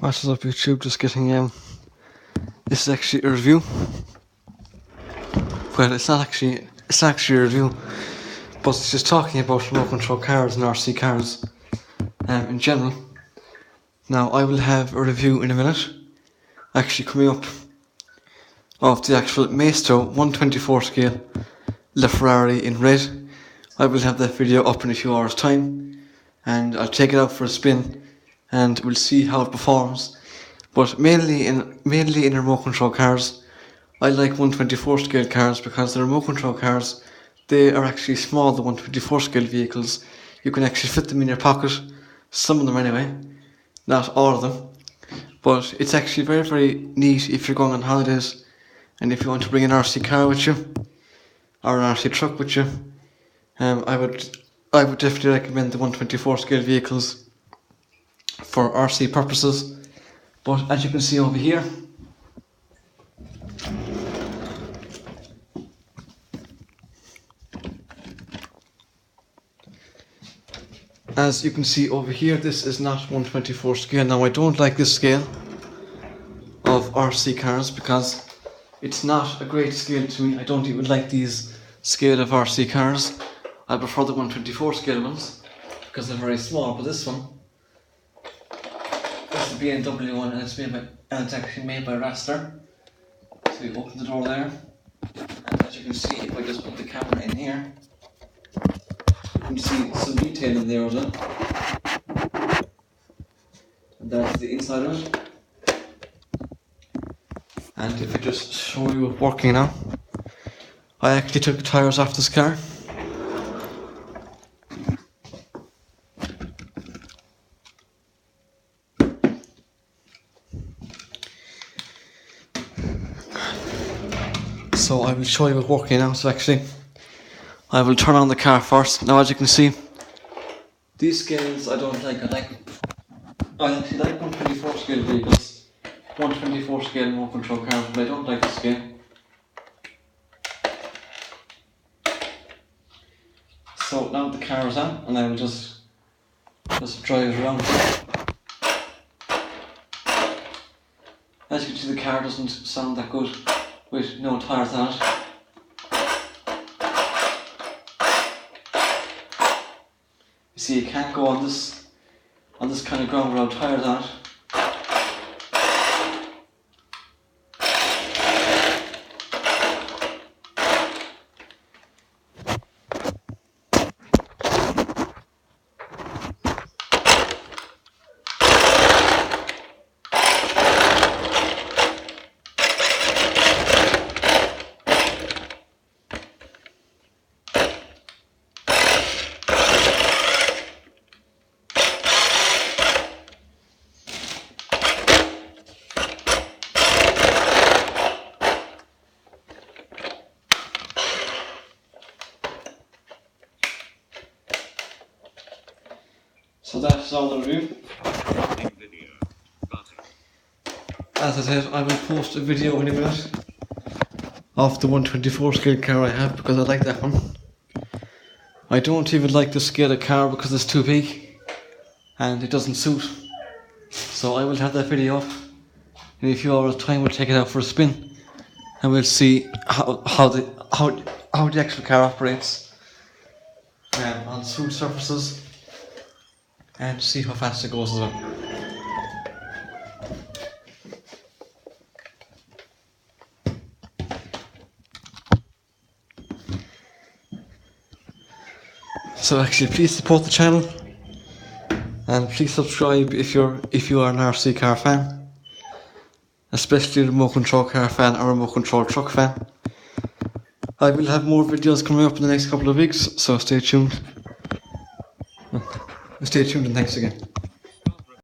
What's up YouTube, just getting this is actually a review. Well, it's not actually a review, but it's just talking about remote control cars and RC cars in general. Now I will have a review in a minute, actually coming up, of the actual Maestro 124 scale LaFerrari in red. I will have that video up in a few hours time, and I'll take it out for a spin and we'll see how it performs. But mainly in remote control cars, I like 124 scale cars because the remote control cars, they are actually small, the 124 scale vehicles. You can actually fit them in your pocket, some of them anyway, not all of them. But it's actually very, very neat if you're going on holidays and if you want to bring an RC car with you or an RC truck with you. I would definitely recommend the 124 scale vehicles for RC purposes. But as you can see over here, this is not 124 scale. Now I don't like this scale of RC cars because it's not a great scale to me. I don't even like these scale of RC cars. I prefer the 124 scale ones because they're very small. But this one, this is the BMW one, and it's actually made by Raster. So you open the door there, and as you can see, if I just put the camera in here, you can see some detail in there as well. And that's the inside of it. And if I just show you it working now, I actually took the tyres off this car. So I will show you it working now. So actually, I will turn on the car first. Now as you can see, these scales I don't like. I actually like 124 scale vehicles, 124 scale remote control cars, but I don't like the scale. So now the car is on, and I will just drive it around. As you can see, the car doesn't sound that good with no tyres on it. You see, you can't go on this kind of ground without tyres on it. So that's all the review. As I said, I will post a video in a minute of the 124 scale car I have because I like that one. I don't even like the scale of car because it's too big and it doesn't suit. So I will have that video up in a few hours time. We'll take it out for a spin and we'll see how the actual car operates on smooth surfaces, and see how fast it goes as well. So actually, please support the channel and please subscribe if you are an RC car fan, especially a remote control car fan or a remote control truck fan. I will have more videos coming up in the next couple of weeks, so stay tuned. Stay tuned and thanks again.